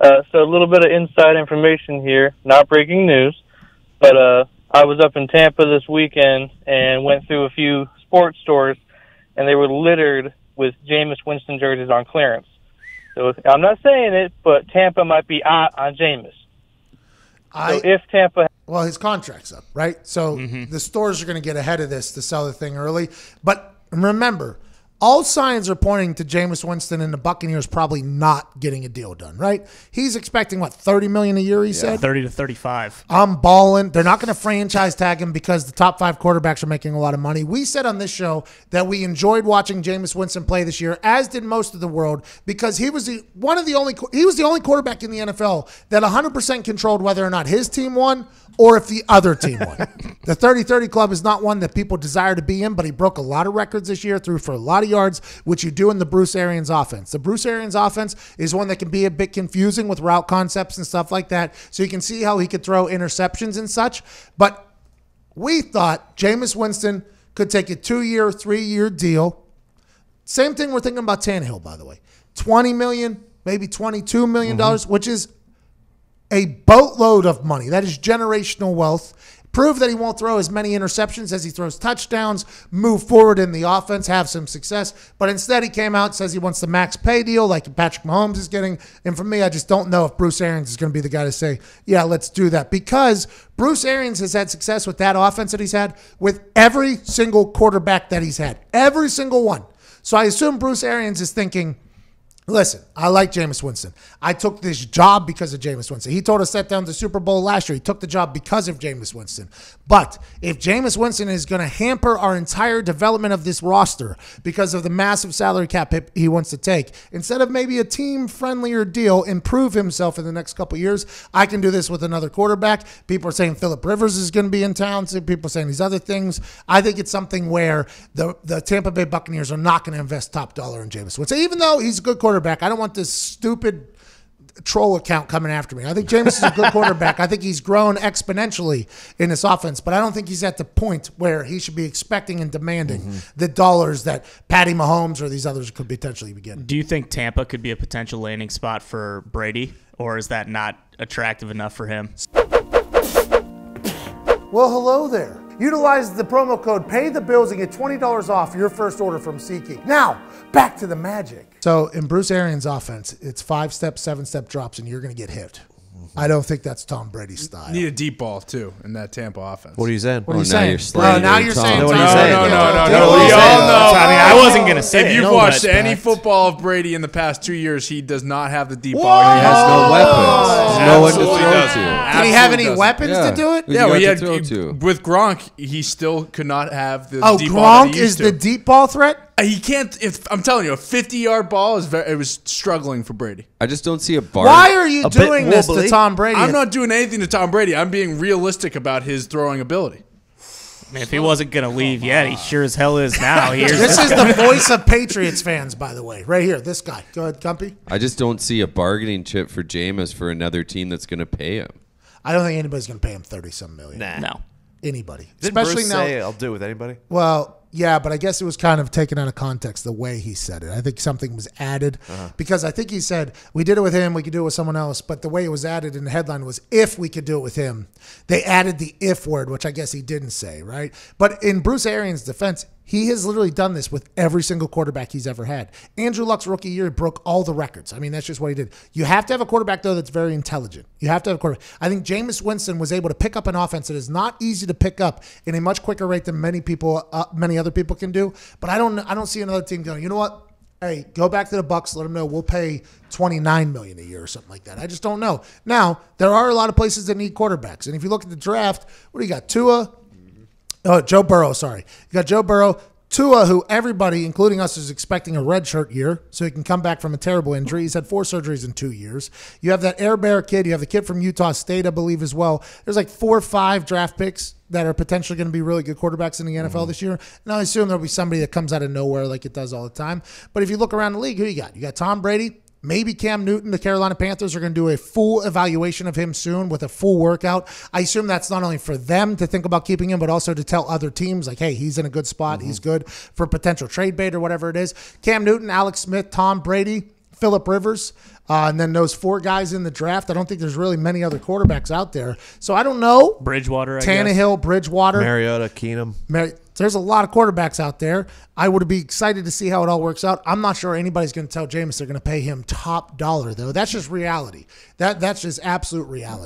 So a little bit of inside information here, not breaking news, but I was up in Tampa this weekend and went through a few sports stores, and they were littered with Jameis Winston jerseys on clearance. So I'm not saying it, but Tampa might be out on Jameis. So if Tampa... Well, his contract's up, right? So the stores are going to get ahead of this to sell the thing early. But remember, all signs are pointing to Jameis Winston and the Buccaneers probably not getting a deal done, right? He's expecting, what, $30 million a year, he said? 30 to 35. I'm balling. They're not going to franchise tag him because the top 5 quarterbacks are making a lot of money. We said on this show that we enjoyed watching Jameis Winston play this year, as did most of the world, because he was the only quarterback in the NFL that 100% controlled whether or not his team won or if the other team won. The 30-30 club is not one that people desire to be in, but he broke a lot of records this year, threw for a lot of yards, which you do in the Bruce Arians offense. The Bruce Arians offense is one that can be a bit confusing with route concepts and stuff like that, so you can see how he could throw interceptions and such. But we thought Jameis Winston could take a 2-year, 3-year deal. Same thing we're thinking about Tannehill, by the way. $20 million, maybe $22 million, which is a boatload of money. That is generational wealth. Prove that he won't throw as many interceptions as he throws touchdowns, move forward in the offense, have some success. But instead he came out and says he wants the max pay deal like Patrick Mahomes is getting. And for me, I just don't know if Bruce Arians is going to be the guy to say, yeah, let's do that. Because Bruce Arians has had success with that offense that he's had with every single quarterback that he's had. Every single one. So I assume Bruce Arians is thinking, listen, I like Jameis Winston. I took this job because of Jameis Winston. He told us that down the Super Bowl last year. He took the job because of Jameis Winston. But if Jameis Winston is going to hamper our entire development of this roster because of the massive salary cap hit he wants to take, instead of maybe a team-friendlier deal, improve himself in the next couple of years, I can do this with another quarterback. People are saying Phillip Rivers is going to be in town. People are saying these other things. I think it's something where the Tampa Bay Buccaneers are not going to invest top dollar in Jameis Winston. Even though he's a good quarterback, I don't want this stupid troll account coming after me. I think Jameis is a good quarterback. I think he's grown exponentially in this offense, but I don't think he's at the point where he should be expecting and demanding the dollars that Patty Mahomes or these others could potentially be getting. Do you think Tampa could be a potential landing spot for Brady, or is that not attractive enough for him? Well, hello there. Utilize the promo code PAYTHEBILLS and get $20 off your first order from SeatGeek. Now, back to the magic. So in Bruce Arians' offense, it's 5-step, 7-step drops, and you're going to get hit. I don't think that's Tom Brady's style. You need a deep ball, too, in that Tampa offense. What are you saying? What are you saying? Now you're saying Tom. Tom. No. We all know. I mean, I wasn't going to say If it. you've watched any football of Brady in the past 2 years, he does not have the deep ball. He has no weapons. No one to throw to. Did he have any weapons to do it? Yeah, he had throw to? With Gronk, he still could not have the deep ball. Gronk that he is used the to. deep ball threat? He can't. I'm telling you, a 50-yard ball it was struggling for Brady. I just don't see a bar. Why are you doing this to Tom Brady? I'm not doing anything to Tom Brady. I'm being realistic about his throwing ability. Man, if he wasn't going to leave yet, he sure as hell is now. This is the voice of Patriots fans, by the way. Right here, this guy. Go ahead, Gumpy. I just don't see a bargaining chip for Jameis for another team that's going to pay him. I don't think anybody's going to pay him $30-some million. Nah. No. Anybody. Didn't Especially Bruce now. say I'll do it with anybody? Well, yeah, but I guess it was kind of taken out of context the way he said it. I think something was added because I think he said, we did it with him, we could do it with someone else, but the way it was added in the headline was, if we could do it with him. They added the if word, which I guess he didn't say, right? But in Bruce Arians' defense, he has literally done this with every single quarterback he's ever had. Andrew Luck's rookie year broke all the records. I mean, that's just what he did. You have to have a quarterback, though, that's very intelligent. You have to have a quarterback. I think Jameis Winston was able to pick up an offense that is not easy to pick up in a much quicker rate than many other people can do. But I don't see another team going, you know what? Hey, go back to the Bucs. Let them know we'll pay $29 million a year or something like that. I just don't know. Now, there are a lot of places that need quarterbacks. And if you look at the draft, what do you got? Joe Burrow, sorry. You got Joe Burrow. Tua, who everybody, including us, is expecting a redshirt year so he can come back from a terrible injury. He's had 4 surgeries in 2 years. You have that Air Bear kid. You have the kid from Utah State, I believe, as well. There's like 4 or 5 draft picks that are potentially going to be really good quarterbacks in the NFL this year. And I assume there'll be somebody that comes out of nowhere like it does all the time. But if you look around the league, who you got? You got Tom Brady. Maybe Cam Newton. The Carolina Panthers are going to do a full evaluation of him soon with a full workout. I assume that's not only for them to think about keeping him, but also to tell other teams like, hey, he's in a good spot. He's good for potential trade bait or whatever it is. Cam Newton, Alex Smith, Tom Brady. Phillip Rivers, and then those 4 guys in the draft. I don't think there's really many other quarterbacks out there. So I don't know. Bridgewater, I guess. Tannehill, Bridgewater. Mariota, Keenum. There's a lot of quarterbacks out there. I would be excited to see how it all works out. I'm not sure anybody's going to tell Jameis they're going to pay him top dollar, though. That's just reality. That's just absolute reality.